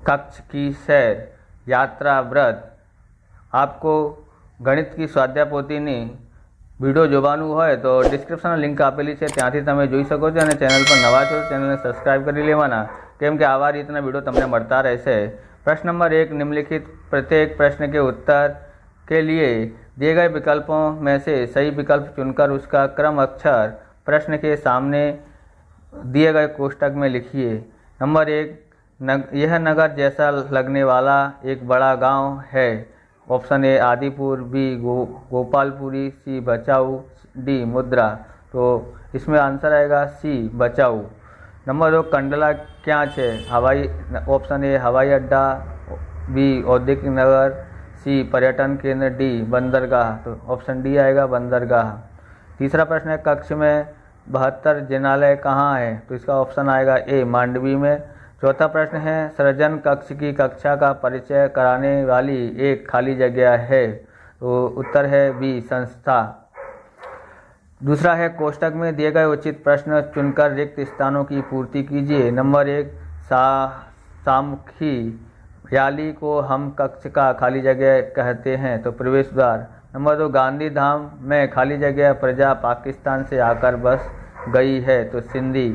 कक्ष की सैर, यात्रा, व्रत। आपको ગણિત की સ્વાધ્યાય પોથીની વિડીયો જોવાનું હોય તો ડિસ્ક્રિપ્શનમાં લિંક આપેલી છે, ત્યાંથી તમે જોઈ શકો છો। અને ચેનલ પર નવા છો તો ચેનલને સબસ્ક્રાઈબ કરી લેવાના, કેમ કે આવા રીતના વિડીયો તમને મળતા રહેશે। प्रश्न नंबर 1, निम्नलिखित प्रत्येक प्रश्न के उत्तर के लिए दिए गए विकल्पों में से सही विकल्प चुनकर उसका क्रम अक्षर प्रश्न के सामने दिए गए कोष्टक में लिखिए। नंबर 1, यह नगर जैसा लगने वाला एक बड़ा गांव है। Option A Adipur, B Gopalpuri, C Bachau, D मुद्रा। तो इसमें आंसर आएगा सी बचाऊ। नंबर 2, कंडला क्या है? ऑप्शन ए हवाई अड्डा, बी औद्योगिक नगर, सी पर्यटन केंद्र, डी बंदरगाह। तो ऑप्शन डी आएगा बंदरगाह। तीसरा प्रश्न है, कक्ष में 72 जिनालय कहाँ है? तो इसका ऑप्शन आएगा ए मांडवी में। चौथा प्रश्न है, सृजन कक्ष की कक्षा का परिचय कराने वाली एक खाली जगह है। तो उत्तर है बी संस्था। दूसरा है, कोष्टक में दिए गए उचित प्रश्न चुनकर रिक्त स्थानों की पूर्ति कीजिए। नंबर 1, सामखी याली को हम कक्ष का खाली जगह कहते हैं। तो प्रवेश द्वार। नंबर 2, गांधी धाम में खाली जगह प्रजा पाकिस्तान से आकर बस गई है। तो सिंधी।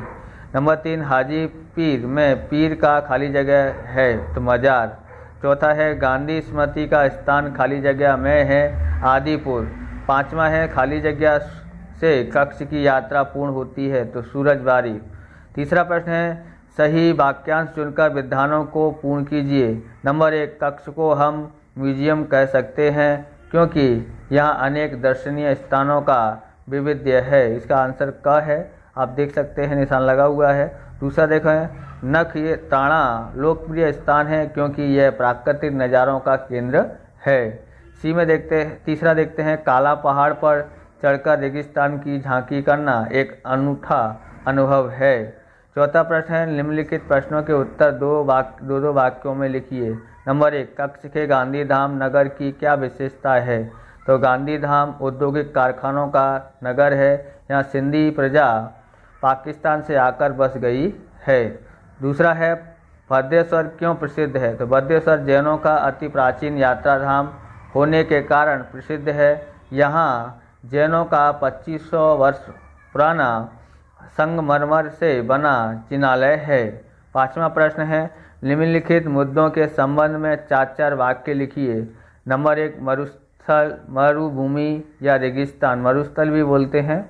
नंबर 3, हाजी पीर में पीर का खाली जगह है। तो मजार। चौथा है, गांधी स्मृति का स्थान खाली जगह में है आदिपुर। पांचवा है, खाली जगह से कक्ष की यात्रा पूर्ण होती है। तो सूरजबारी। तीसरा प्रश्न है, सही वाक्यांश चुनकर विधानों को पूर्ण कीजिए। नंबर 1, कक्ष को हम म्यूजियम कह सकते हैं क्योंकि यहाँ अनेक दर्शनीय स्थानों का वैविध्य है। इसका आंसर क है, आप देख सकते हैं निशान लगा हुआ है। दूसरा देखें, नख ये ताणा लोकप्रिय स्थान है क्योंकि यह प्राकृतिक नज़ारों का केंद्र है। सी में तीसरा देखते हैं, काला पहाड़ पर चढ़कर रेगिस्तान की झांकी करना एक अनूठा अनुभव है। चौथा प्रश्न है, निम्नलिखित प्रश्नों के उत्तर दो वाक्यों में लिखिए। नंबर 1, कक्ष के गांधीधाम नगर की क्या विशेषता है? तो गांधीधाम औद्योगिक कारखानों का नगर है। यहाँ सिंधी प्रजा पाकिस्तान से आकर बस गई है। दूसरा है, भद्रेश्वर क्यों प्रसिद्ध है? तो भद्रेश्वर जैनों का अति प्राचीन यात्रा धाम होने के कारण प्रसिद्ध है। यहाँ जैनों का 2500 वर्ष पुराना संगमरमर से बना जिनालय है। पांचवा प्रश्न है, निम्नलिखित मुद्दों के संबंध में 4 वाक्य लिखिए। नंबर 1, मरुस्थल, मरुभूमि या रेगिस्तान, मरुस्थल भी बोलते हैं।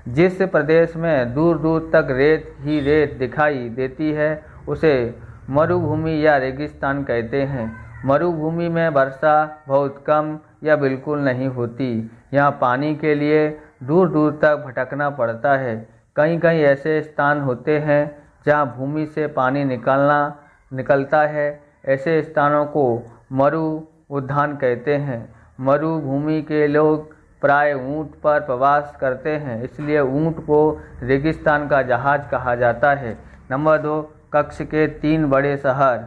जिस प्रदेश में दूर दूर तक रेत ही रेत दिखाई देती है उसे मरुभूमि या रेगिस्तान कहते हैं। मरुभूमि में वर्षा बहुत कम या बिल्कुल नहीं होती। यहाँ पानी के लिए दूर दूर तक भटकना पड़ता है। कहीं कहीं ऐसे स्थान होते हैं जहाँ भूमि से पानी निकलता है। ऐसे स्थानों को मरु उद्यान कहते हैं। मरुभूमि के लोग प्राय ऊंट पर प्रवास करते हैं, इसलिए ऊंट को रेगिस्तान का जहाज कहा जाता है। नंबर 2, कक्ष के 3 बड़े शहर।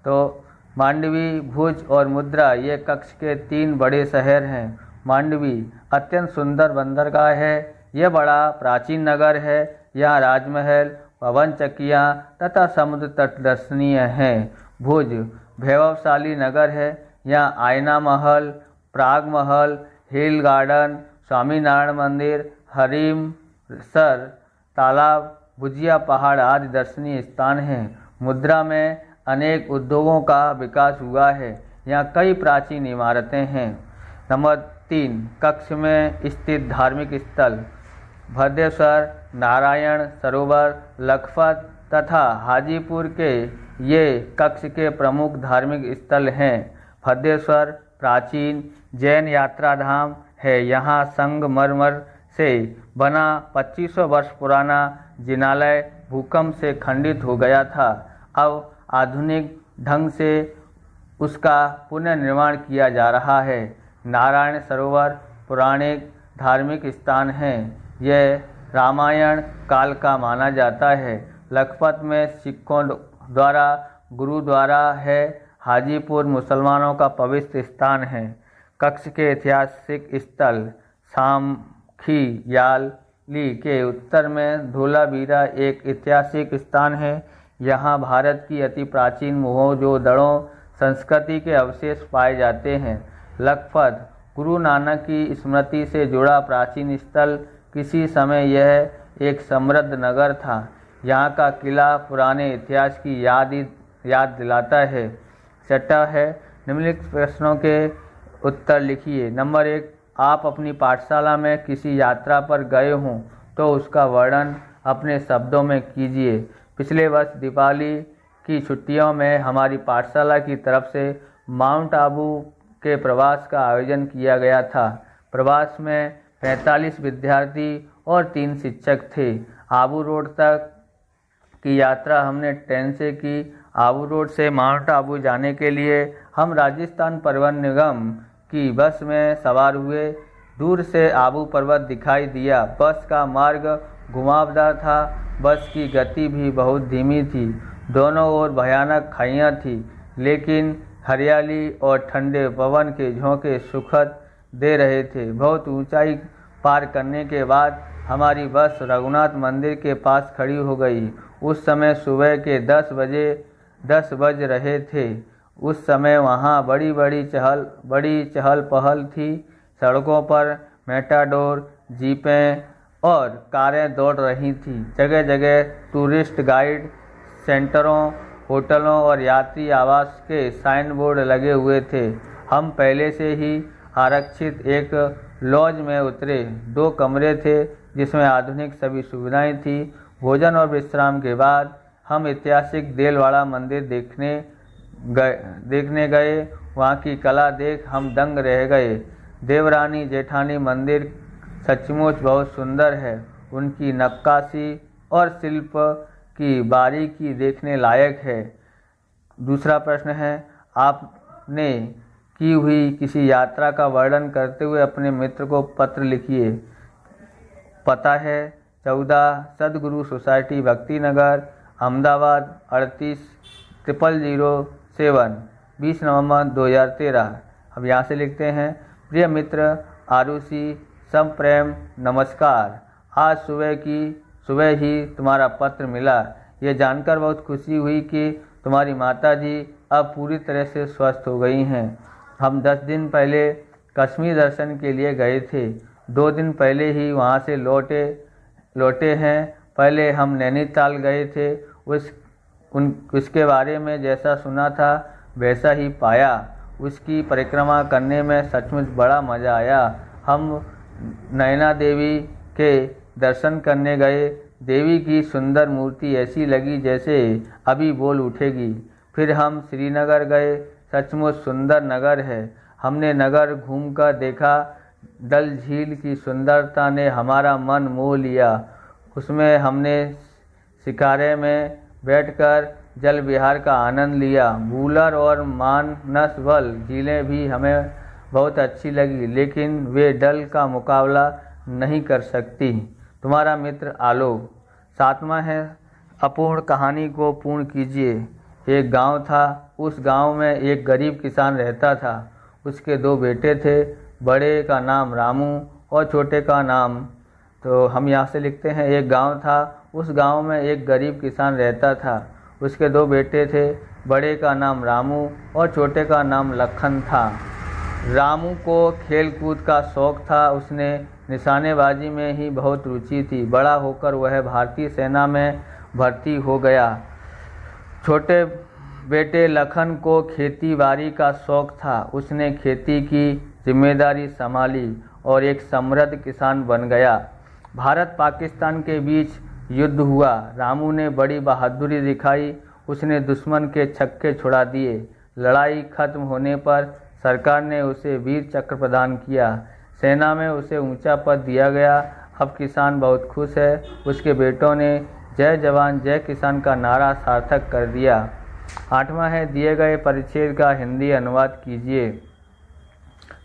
तो मांडवी, भुज और मुद्रा ये कक्ष के 3 बड़े शहर हैं। मांडवी अत्यंत सुंदर बंदरगाह है। यह बड़ा प्राचीन नगर है। यहाँ राजमहल, पवन चक्कियाँ तथा समुद्र तट दर्शनीय हैं। भुज वैभवशाली नगर है। यहाँ आईना महल, प्राग महल, हिल गार्डन, स्वामीनारायण मंदिर, हरीमसर तालाब, भुजिया पहाड़ आदि दर्शनीय स्थान हैं। मुद्रा में अनेक उद्योगों का विकास हुआ है। यहाँ कई प्राचीन इमारतें हैं। नंबर 3, कक्ष में स्थित धार्मिक स्थल। भद्रेश्वर, नारायण सरोवर, लखपत तथा हाजीपुर के ये कक्ष के प्रमुख धार्मिक स्थल हैं। भद्रेश्वर प्राचीन जैन यात्रा धाम है। यहाँ संगमरमर से बना 2500 वर्ष पुराना जिनालय भूकंप से खंडित हो गया था। अब आधुनिक ढंग से उसका पुनर्निर्माण किया जा रहा है। नारायण सरोवर पौराणिक धार्मिक स्थान है। यह रामायण काल का माना जाता है। लखपत में सिखों द्वारा गुरुद्वारा है। हाजीपुर मुसलमानों का पवित्र स्थान है। कक्ष के ऐतिहासिक स्थल सामखी याली के उत्तर में धोलावीरा एक ऐतिहासिक स्थान है। यहाँ भारत की अति प्राचीन मोहनजोदड़ो संस्कृति के अवशेष पाए जाते हैं। लखपत गुरु नानक की स्मृति से जुड़ा प्राचीन स्थल, किसी समय यह एक समृद्ध नगर था। यहाँ का किला पुराने इतिहास की याद दिलाता है। छठा है, निम्नलिखित प्रश्नों के उत्तर लिखिए। नंबर 1, आप अपनी पाठशाला में किसी यात्रा पर गए हों तो उसका वर्णन अपने शब्दों में कीजिए। पिछले वर्ष दीपावली की छुट्टियों में हमारी पाठशाला की तरफ से माउंट आबू के प्रवास का आयोजन किया गया था। प्रवास में 45 विद्यार्थी और 3 शिक्षक थे। आबू रोड तक की यात्रा हमने ट्रेन से की। आबू रोड से माउंट आबू जाने के लिए हम राजस्थान परिवहन निगम की बस में सवार हुए। दूर से आबू पर्वत दिखाई दिया। बस का मार्ग घुमावदार था। बस की गति भी बहुत धीमी थी। दोनों ओर भयानक खाइयाँ थी, लेकिन हरियाली और ठंडे पवन के झोंके सुखद दे रहे थे। बहुत ऊंचाई पार करने के बाद हमारी बस रघुनाथ मंदिर के पास खड़ी हो गई। उस समय सुबह के 10 बज रहे थे। उस समय वहाँ बड़ी चहल पहल थी। सड़कों पर मेटाडोर, जीपें और कारें दौड़ रही थीं। जगह जगह टूरिस्ट गाइड सेंटरों, होटलों और यात्री आवास के साइन बोर्ड लगे हुए थे। हम पहले से ही आरक्षित एक लॉज में उतरे। 2 कमरे थे जिसमें आधुनिक सभी सुविधाएं थी। भोजन और विश्राम के बाद हम ऐतिहासिक देलवाड़ा मंदिर देखने गए। वहाँ की कला देख हम दंग रह गए। देवरानी जेठानी मंदिर सचमुच बहुत सुंदर है। उनकी नक्काशी और शिल्प की बारीकी देखने लायक है। दूसरा प्रश्न है, आपने की हुई किसी यात्रा का वर्णन करते हुए अपने मित्र को पत्र लिखिए। पता है 14 सदगुरु सोसाइटी, भक्ति नगर, अहमदाबाद 380007, 20 नवंबर 2013। अब यहाँ से लिखते हैं, प्रिय मित्र आरुषि, सब प्रेम नमस्कार। आज सुबह ही तुम्हारा पत्र मिला। ये जानकर बहुत खुशी हुई कि तुम्हारी माताजी अब पूरी तरह से स्वस्थ हो गई हैं। हम 10 दिन पहले कश्मीर दर्शन के लिए गए थे। 2 दिन पहले ही वहाँ से लौटे हैं। पहले हम नैनीताल गए थे। उसके बारे में जैसा सुना था वैसा ही पाया। उसकी परिक्रमा करने में सचमुच बड़ा मज़ा आया। हम नैना देवी के दर्शन करने गए। देवी की सुंदर मूर्ति ऐसी लगी जैसे अभी बोल उठेगी। फिर हम श्रीनगर गए। सचमुच सुंदर नगर है। हमने नगर घूमकर देखा। डल झील की सुंदरता ने हमारा मन मोह लिया। उसमें हमने शिकारे में बैठकर जल विहार का आनंद लिया। वूलर और मानसबल झीलें भी हमें बहुत अच्छी लगी, लेकिन वे डल का मुकाबला नहीं कर सकती। तुम्हारा मित्र आलोक। 7वां है, अपूर्ण कहानी को पूर्ण कीजिए। एक गांव था। उस गांव में एक गरीब किसान रहता था। उसके 2 बेटे थे। बड़े का नाम रामू और छोटे का नाम, तो हम यहाँ से लिखते हैं, एक गांव था। उस गांव में एक गरीब किसान रहता था। उसके 2 बेटे थे। बड़े का नाम रामू और छोटे का नाम लखन था। रामू को खेल कूद का शौक था। उसने निशानेबाजी में ही बहुत रुचि थी। बड़ा होकर वह भारतीय सेना में भर्ती हो गया। छोटे बेटे लखन को खेती बाड़ी का शौक था। उसने खेती की जिम्मेदारी संभाली और एक समृद्ध किसान बन गया। भारत पाकिस्तान के बीच युद्ध हुआ। रामू ने बड़ी बहादुरी दिखाई। उसने दुश्मन के छक्के छुड़ा दिए। लड़ाई खत्म होने पर सरकार ने उसे वीर चक्र प्रदान किया। सेना में उसे ऊंचा पद दिया गया। अब किसान बहुत खुश है। उसके बेटों ने जय जवान जय किसान का नारा सार्थक कर दिया। 8वां है, दिए गए परिच्छेद का हिंदी अनुवाद कीजिए।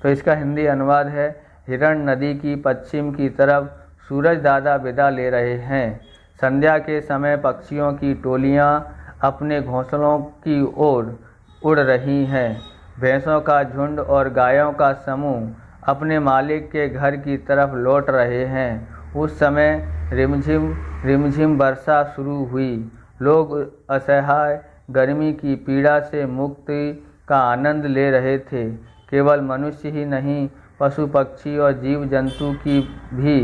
तो इसका हिंदी अनुवाद है, हिरण नदी की पश्चिम की तरफ सूरज दादा विदा ले रहे हैं। संध्या के समय पक्षियों की टोलियां अपने घोंसलों की ओर उड़ रही हैं। भैंसों का झुंड और गायों का समूह अपने मालिक के घर की तरफ लौट रहे हैं। उस समय रिमझिम वर्षा शुरू हुई। लोग असहाय गर्मी की पीड़ा से मुक्ति का आनंद ले रहे थे। केवल मनुष्य ही नहीं, पशु पक्षी और जीव जंतु की भी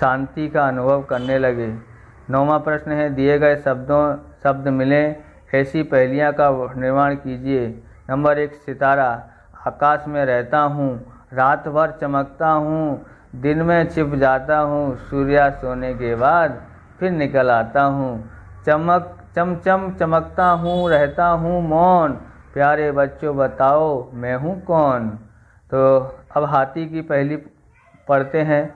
शांति का अनुभव करने लगे। 9वां प्रश्न है, दिए गए शब्द मिलें ऐसी पहेलियाँ का निर्माण कीजिए। नंबर 1, सितारा। आकाश में रहता हूँ, रात भर चमकता हूँ, दिन में छिप जाता हूँ, सूर्यास्त होने के बाद फिर निकल आता हूँ। चमचम चमकता हूँ, रहता हूँ मौन, प्यारे बच्चों बताओ मैं हूँ कौन। तो अब हाथी की पहेली पढ़ते हैं।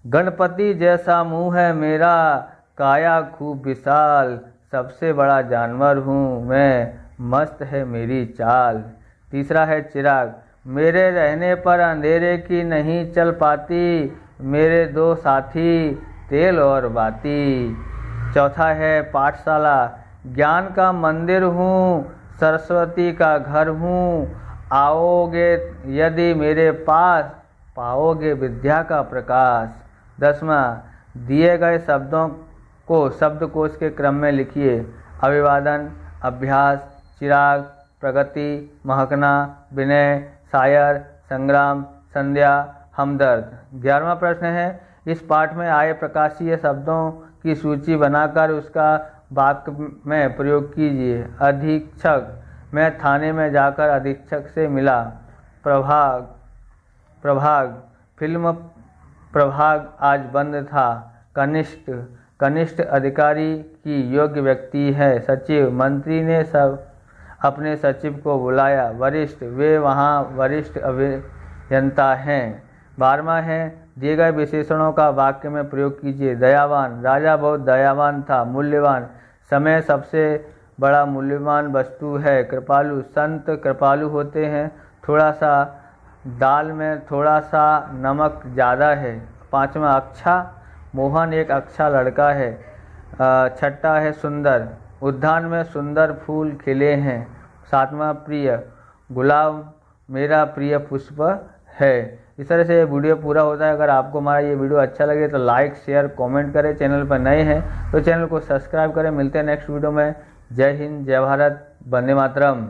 गणपति जैसा मुँह है मेरा, काया खूब विशाल, सबसे बड़ा जानवर हूँ मैं, मस्त है मेरी चाल। तीसरा है चिराग। मेरे रहने पर अंधेरे की नहीं चल पाती, मेरे दो साथी तेल और बाती। चौथा है पाठशाला। ज्ञान का मंदिर हूँ, सरस्वती का घर हूँ, आओगे यदि मेरे पास, पाओगे विद्या का प्रकाश। 10वां, दिए गए शब्दों को शब्दकोश के क्रम में लिखिए। अभिवादन, अभ्यास, चिराग, प्रगति, महकना, विनय, शायर, संग्राम, संध्या, हमदर्द। 11वां प्रश्न है, इस पाठ में आए प्रकाशीय शब्दों की सूची बनाकर उसका वाक्य में प्रयोग कीजिए। अधीक्षक। मैं थाने में जाकर अधीक्षक से मिला। प्रभाग। फिल्म प्रभाग आज बंद था। कनिष्ठ अधिकारी की योग्य व्यक्ति है। सचिव। मंत्री ने अपने सचिव को बुलाया। वरिष्ठ। वे वहाँ वरिष्ठ अभियंता हैं। 12वां है, दिए गए विशेषणों का वाक्य में प्रयोग कीजिए। दयावान। राजा बहुत दयावान था। मूल्यवान। समय सबसे बड़ा मूल्यवान वस्तु है। कृपालु। संत कृपालु होते हैं। थोड़ा सा। दाल में थोड़ा सा नमक ज़्यादा है। 5वां, अच्छा। मोहन एक अच्छा लड़का है। 6वां है सुंदर। उद्यान में सुंदर फूल खिले हैं। 7वां, प्रिय। गुलाब मेरा प्रिय पुष्प है। इस तरह से ये वीडियो पूरा होता है। अगर आपको हमारा ये वीडियो अच्छा लगे तो लाइक, शेयर, कमेंट करें। चैनल पर नए हैं तो चैनल को सब्सक्राइब करें। मिलते हैं नेक्स्ट वीडियो में। जय हिंद, जय भारत, वंदे मातरम।